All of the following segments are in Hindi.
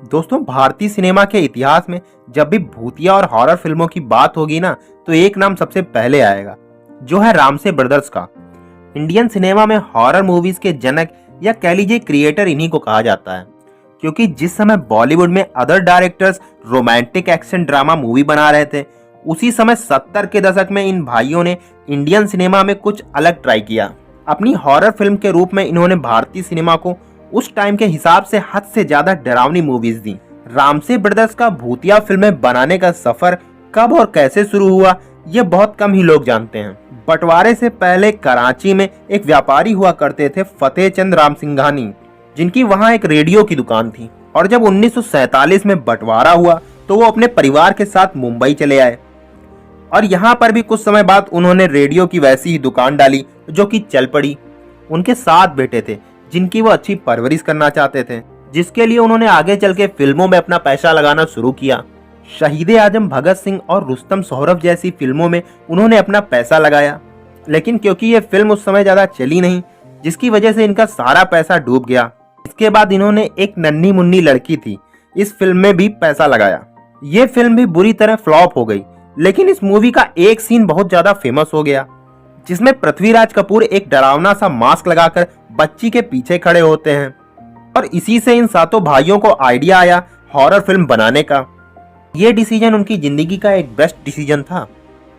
दोस्तों, भारतीय सिनेमा के इतिहास में जब भी भूतिया और हॉरर फिल्मों की बात होगी ना, तो एक नाम सबसे पहले आएगा, जो है रामसे ब्रदर्स का। इंडियन सिनेमा में हॉरर मूवीज के जनक या कह लीजिए क्रिएटर इन्हीं को कहा जाता है, क्योंकि जिस समय बॉलीवुड में other directors romantic action drama movie बना रहे थे, उसी समय 70 के दशक में इन भाइयों ने इंडियन सिनेमा में कुछ अलग ट्राई किया। अपनी हॉरर फिल्म के रूप में इन्होंने भारतीय सिनेमा को उस टाइम के हिसाब से हद से ज्यादा डरावनी मूवीज दी। रामसे ब्रदर्स का भूतिया फिल्में बनाने का सफर कब और कैसे शुरू हुआ, ये बहुत कम ही लोग जानते हैं। बंटवारे से पहले कराची में एक व्यापारी हुआ करते थे, फतेह चंद राम सिंघानी, जिनकी वहां एक रेडियो की दुकान थी। और जब 1947 में बंटवारा हुआ तो वो अपने परिवार के साथ मुंबई चले आए, और यहाँ पर भी कुछ समय बाद उन्होंने रेडियो की वैसी ही दुकान डाली जो कि चल पड़ी। उनके 7 बेटे थे जिनकी वो अच्छी परवरिश करना चाहते थे, जिसके लिए उन्होंने आगे चल के फिल्मों में अपना पैसा लगाना शुरू किया। शहीद आजम भगत सिंह और रुस्तम सोहरब जैसी फिल्मों में उन्होंने अपना पैसा लगाया, लेकिन क्योंकि ये फिल्म उस समय ज्यादा चली नहीं, जिसकी वजह से इनका सारा पैसा डूब गया। इसके बाद इन्होंने एक नन्ही मुन्नी लड़की थी, इस फिल्म में भी पैसा लगाया। ये फिल्म भी बुरी तरह फ्लॉप हो गई, लेकिन इस मूवी का एक सीन बहुत ज्यादा फेमस हो गया, जिसमें पृथ्वीराज कपूर एक डरावना सा मास्क लगाकर बच्ची के पीछे खड़े होते हैं, और इसी से इन 7 भाइयों को आइडिया आया हॉरर फिल्म बनाने का। ये डिसीजन उनकी जिंदगी का एक बेस्ट डिसीजन था।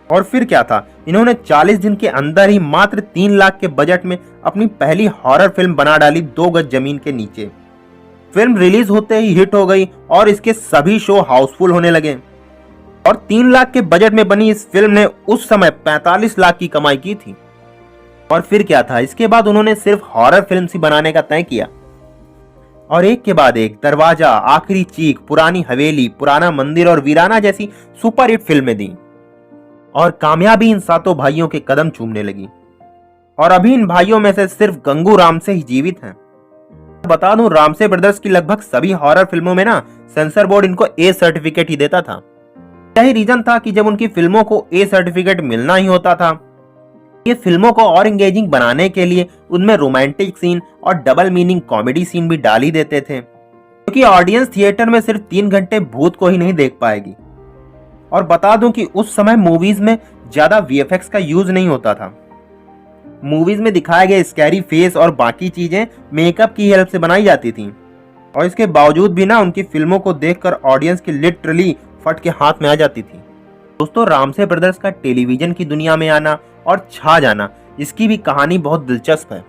और फिर क्या था, इन्होंने 40 दिन के अंदर ही मात्र 3 लाख के बजट में अपनी पहली हॉरर फिल्म बना डाली, 2 गज जमीन के नीचे। फिल्म रिलीज होते ही हिट हो गई और इसके सभी शो हाउसफुल होने लगे, और 3 लाख के बजट में बनी इस फिल्म ने उस समय 45 लाख की कमाई की थी। और फिर क्या था, इसके बाद उन्होंने सिर्फ हॉरर फिल्म ही बनाने का तय किया, और एक के बाद एक दरवाजा, आखिरी चीख, पुरानी हवेली, पुराना मंदिर और वीराना जैसी सुपरहिट फिल्में दी, और कामयाबी इन 7 भाइयों के कदम चूमने लगी। और अभी इन भाइयों में से सिर्फ गंगू रामसे ही जीवित हैं। बता दूं, रामसे ब्रदर्स की लगभग सभी हॉरर फिल्मों में ना सेंसर बोर्ड इनको ए सर्टिफिकेट ही देता था। यही रीजन था कि जब उनकी फिल्मों को ए सर्टिफिकेट मिलना ही होता था, ये फिल्मों को और एंगेजिंग बनाने के लिए उनमें रोमांटिक सीन और डबल मीनिंग कॉमेडी सीन भी डाल ही देते थे, क्योंकि ऑडियंस थिएटर में सिर्फ 3 घंटे भूत को ही नहीं देख पाएगी। और बता दूं कि उस समय मूवीज में ज्यादा वीएफएक्स का यूज नहीं होता था। मूवीज में दिखाए गए स्कैरी फेस और बाकी चीजें मेकअप की हेल्प से बनाई जाती थी, और इसके बावजूद भी ना उनकी फिल्मों को देखकर ऑडियंस की लिटरली फट के हाथ में आ जाती थी। दोस्तों, रामसे ब्रदर्स का टेलीविजन की दुनिया में आना और छा जाना, इसकी भी कहानी बहुत दिलचस्प है।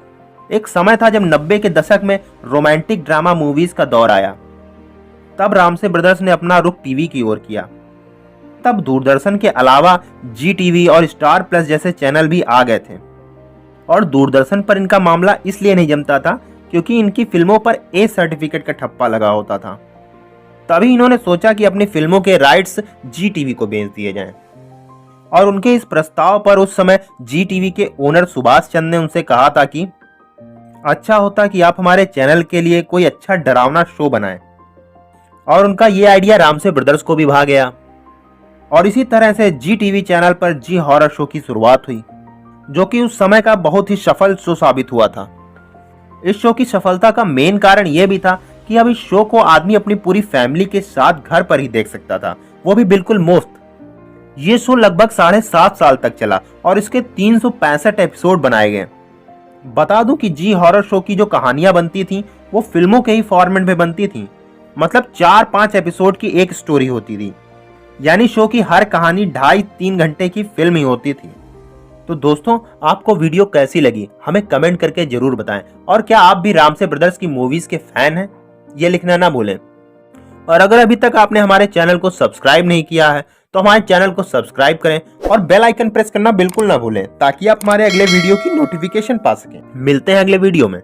एक समय था जब 90 के दशक में रोमांटिक ड्रामा मूवीज का दौर आया। तब रामसे ब्रदर्स ने अपना रुख टीवी की ओर किया। तब दूरदर्शन के अलावा जी टीवी और स्टार प्लस जैसे चैनल भी आ गए थे, और दूरदर्शन पर इनका मामला इसलिए नहीं जमता था क्योंकि इनकी फिल्मों पर ए सर्टिफिकेट का ठप्पा लगा होता था। तभी इन्होंने सोचा कि अपनी फिल्मों के राइट्स जी टीवी को बेच दिए जाएं, और उनके इस प्रस्ताव पर उस समय जी टीवी के ओनर सुभाष चंद ने उनसे कहा था कि अच्छा होता कि आप हमारे चैनल के लिए कोई अच्छा डरावना शो बनाएं। और उनका ये आइडिया रामसे ब्रदर्स को भी भा गया, और इसी तरह से जी टीवी चैनल पर जी हॉरर शो की शुरुआत हुई, जो कि उस समय का बहुत ही सफल शो साबित हुआ था। इस शो की सफलता का मेन कारण यह भी था कि अब इस शो को आदमी अपनी पूरी फैमिली के साथ घर पर ही देख सकता था, वो भी बिल्कुल मुफ्त। ये शो लगभग 7.5 साल तक चला और इसके 365 एपिसोड बनाए गए। बता दूं कि जी हॉरर शो की जो कहानियां बनती थी वो फिल्मों के ही फॉर्मेट में बनती थी, मतलब 4-5 एपिसोड की एक स्टोरी होती थी, यानी शो की हर कहानी 2.5-3 घंटे की फिल्म ही होती थी। तो दोस्तों, आपको वीडियो कैसी लगी हमें कमेंट करके जरूर बताएं, और क्या आप भी रामसे ब्रदर्स की मूवीज के फैन हैं, ये लिखना ना भूलें। और अगर अभी तक आपने हमारे चैनल को सब्सक्राइब नहीं किया है तो हमारे चैनल को सब्सक्राइब करें और बेल आइकन प्रेस करना बिल्कुल ना भूलें, ताकि आप हमारे अगले वीडियो की नोटिफिकेशन पा सकें। मिलते हैं अगले वीडियो में।